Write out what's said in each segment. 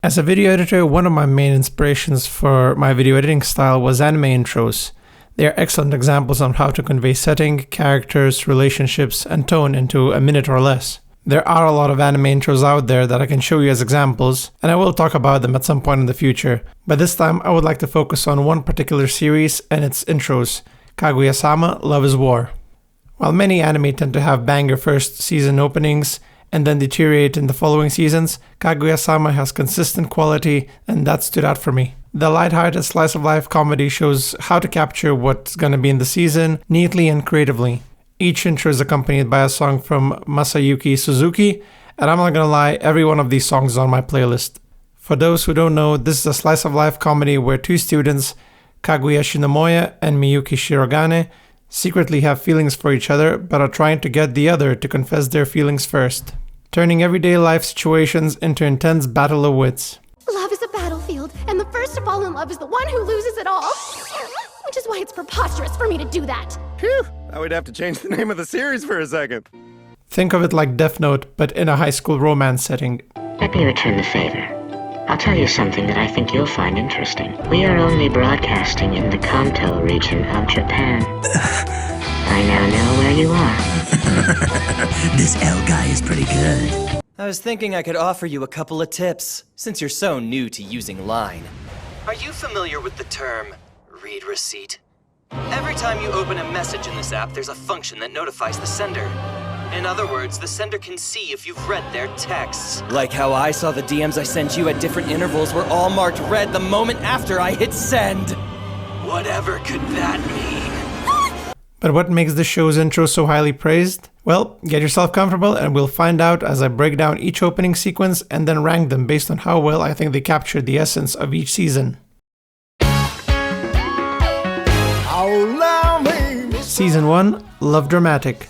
As a video editor, one of my main inspirations for my video editing style was anime intros. They are excellent examples on how to convey setting, characters, relationships, and tone into a minute or less. There are a lot of anime intros out there that I can show you as examples, and I will talk about them at some point in the future. But this time, I would like to focus on one particular series and its intros, Kaguya-Sama Love is War. While many anime tend to have banger first season openings and then deteriorate in the following seasons, Kaguya-Sama has consistent quality, and that stood out for me. The lighthearted slice-of-life comedy shows how to capture what's gonna be in the season neatly and creatively. Each intro is accompanied by a song from Masayuki Suzuki, and I'm not gonna lie, every one of these songs is on my playlist. For those who don't know, this is a slice-of-life comedy where two students, Kaguya Shinomiya and Miyuki Shirogane, secretly have feelings for each other but are trying to get the other to confess their feelings first, turning everyday life situations into intense battle of wits. Love is a battlefield, and the first to fall in love is the one who loses it all. Which is why it's preposterous for me to do that. Phew, I would have to change the name of the series for a second. Think of it like Death Note, but in a high school romance setting. Let me return the favor. I'll tell you something that I think you'll find interesting. We are only broadcasting in the Kanto region of Japan. I now know where you are. This L guy is pretty good. I was thinking I could offer you a couple of tips, since you're so new to using Line. Are you familiar with the term read receipt? Every time you open a message in this app, there's a function that notifies the sender. In other words, the sender can see if you've read their texts. Like how I saw the DMs I sent you at different intervals were all marked red the moment after I hit send. Whatever could that mean? But what makes the show's intro so highly praised? Well, get yourself comfortable and we'll find out as I break down each opening sequence and then rank them based on how well I think they captured the essence of each season. Season 1, Love Dramatic.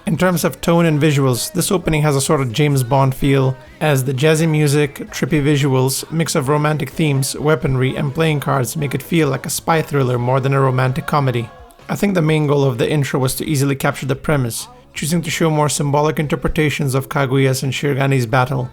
In terms of tone and visuals, this opening has a sort of James Bond feel, as the jazzy music, trippy visuals, mix of romantic themes, weaponry, and playing cards make it feel like a spy thriller more than a romantic comedy. I think the main goal of the intro was to easily capture the premise, choosing to show more symbolic interpretations of Kaguya's and Shirogane's battle.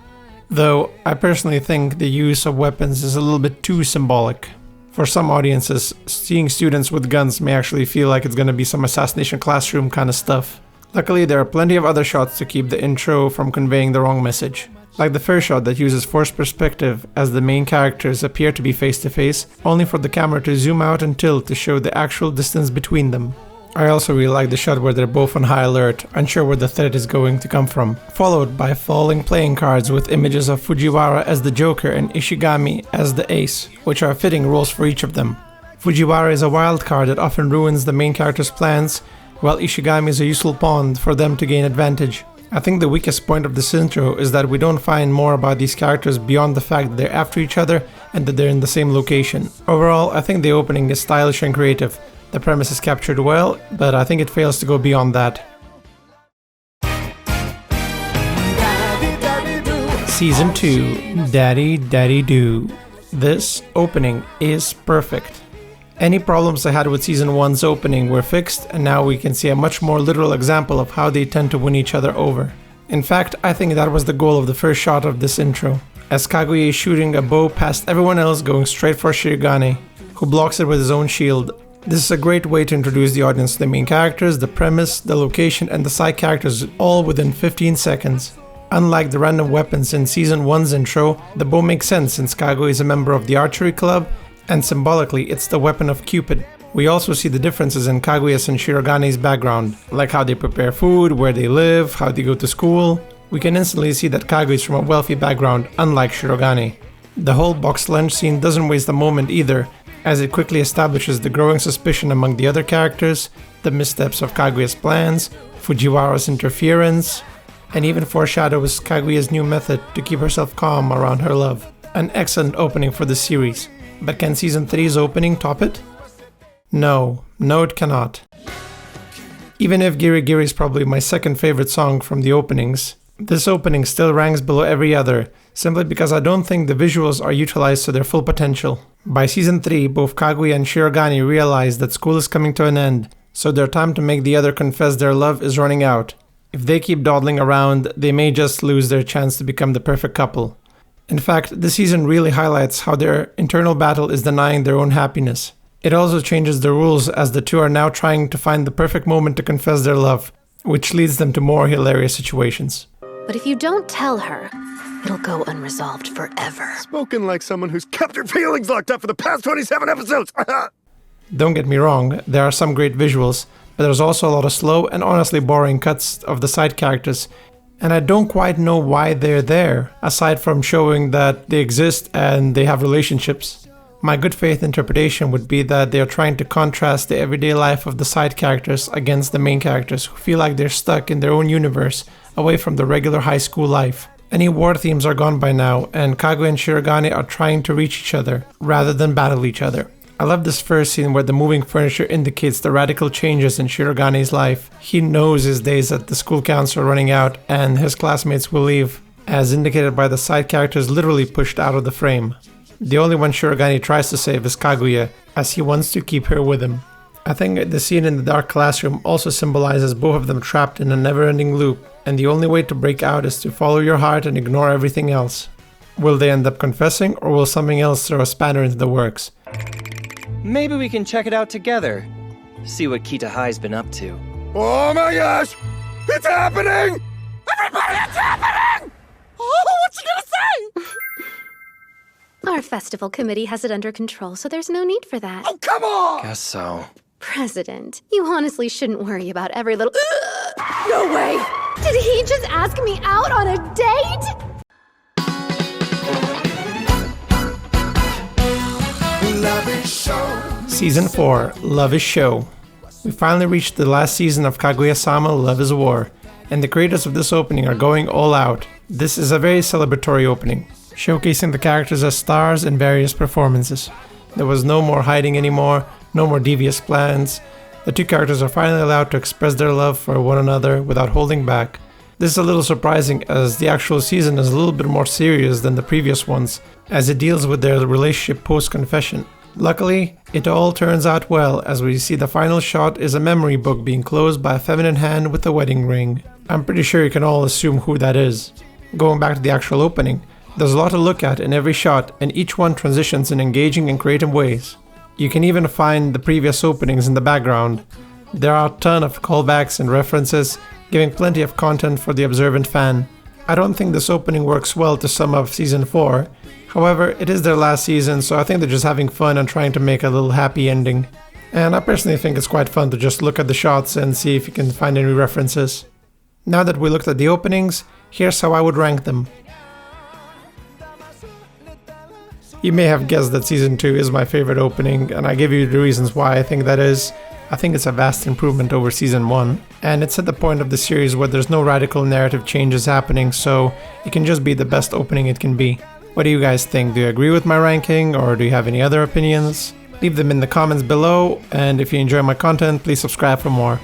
Though, I personally think the use of weapons is a little bit too symbolic. For some audiences, seeing students with guns may actually feel like it's gonna be some assassination classroom kind of stuff. Luckily, there are plenty of other shots to keep the intro from conveying the wrong message. Like the first shot that uses forced perspective as the main characters appear to be face to face, only for the camera to zoom out and tilt to show the actual distance between them. I also really like the shot where they're both on high alert, unsure where the threat is going to come from, followed by falling playing cards with images of Fujiwara as the Joker and Ishigami as the Ace, which are fitting roles for each of them. Fujiwara is a wild card that often ruins the main character's plans, while Ishigami is a useful pawn for them to gain advantage. I think the weakest point of this intro is that we don't find more about these characters beyond the fact that they're after each other and that they're in the same location. Overall, I think the opening is stylish and creative. The premise is captured well, but I think it fails to go beyond that. Season 2, Daddy Daddy Do. This opening is perfect. Any problems I had with Season 1's opening were fixed, and now we can see a much more literal example of how they tend to win each other over. In fact, I think that was the goal of the first shot of this intro, as Kaguya is shooting a bow past everyone else going straight for Shirogane, who blocks it with his own shield. This is a great way to introduce the audience to the main characters, the premise, the location, and the side characters all within 15 seconds. Unlike the random weapons in Season 1's intro, the bow makes sense since Kaguya is a member of the archery club, and symbolically it's the weapon of Cupid. We also see the differences in Kaguya's and Shirogane's background, like how they prepare food, where they live, how they go to school. We can instantly see that Kaguya is from a wealthy background, unlike Shirogane. The whole box lunch scene doesn't waste a moment either, as it quickly establishes the growing suspicion among the other characters, the missteps of Kaguya's plans, Fujiwara's interference, and even foreshadows Kaguya's new method to keep herself calm around her love. An excellent opening for the series. But can Season 3's opening top it? No, it cannot. Even if Giri Giri is probably my second favorite song from the openings, this opening still ranks below every other, simply because I don't think the visuals are utilized to their full potential. By Season 3, both Kaguya and Shirogane realize that school is coming to an end, so their time to make the other confess their love is running out. If they keep dawdling around, they may just lose their chance to become the perfect couple. In fact, this season really highlights how their internal battle is denying their own happiness. It also changes the rules as the two are now trying to find the perfect moment to confess their love, which leads them to more hilarious situations. But if you don't tell her, it'll go unresolved forever. Spoken like someone who's kept her feelings locked up for the past 27 episodes. Don't get me wrong, there are some great visuals, but there's also a lot of slow and honestly boring cuts of the side characters, and I don't quite know why they're there, aside from showing that they exist and they have relationships. My good faith interpretation would be that they are trying to contrast the everyday life of the side characters against the main characters who feel like they're stuck in their own universe, away from the regular high school life. Any war themes are gone by now, and Kaguya and Shirogane are trying to reach each other, rather than battle each other. I love this first scene where the moving furniture indicates the radical changes in Shirogane's life. He knows his days at the school council are running out, and his classmates will leave, as indicated by the side characters literally pushed out of the frame. The only one Shirogane tries to save is Kaguya, as he wants to keep her with him. I think the scene in the dark classroom also symbolizes both of them trapped in a never-ending loop, and the only way to break out is to follow your heart and ignore everything else. Will they end up confessing, or will something else throw a spanner into the works? Maybe we can check it out together. See what Kitahai's been up to. Oh my gosh! It's happening! Everybody, it's happening! Oh, what's she gonna say? Our festival committee has it under control, so there's no need for that. Oh, come on! Guess so. President, you honestly shouldn't worry about every little... No way! Did he just ask me out on a date? Season 4, Love is Show. We finally reached the last season of Kaguya-Sama Love is War, and the creators of this opening are going all out. This is a very celebratory opening, showcasing the characters as stars in various performances. There was no more hiding anymore, no more devious plans. The two characters are finally allowed to express their love for one another without holding back. This is a little surprising as the actual season is a little bit more serious than the previous ones, as it deals with their relationship post-confession. Luckily, it all turns out well as we see the final shot is a memory book being closed by a feminine hand with a wedding ring. I'm pretty sure you can all assume who that is. Going back to the actual opening, there's a lot to look at in every shot and each one transitions in engaging and creative ways. You can even find the previous openings in the background. There are a ton of callbacks and references, giving plenty of content for the observant fan. I don't think this opening works well to sum up Season 4. However, it is their last season, so I think they're just having fun and trying to make a little happy ending. And I personally think it's quite fun to just look at the shots and see if you can find any references. Now that we looked at the openings, here's how I would rank them. You may have guessed that Season 2 is my favorite opening, and I give you the reasons why I think that is. I think it's a vast improvement over Season 1, and it's at the point of the series where there's no radical narrative changes happening, so it can just be the best opening it can be. What do you guys think? Do you agree with my ranking, or do you have any other opinions? Leave them in the comments below, and if you enjoy my content, please subscribe for more.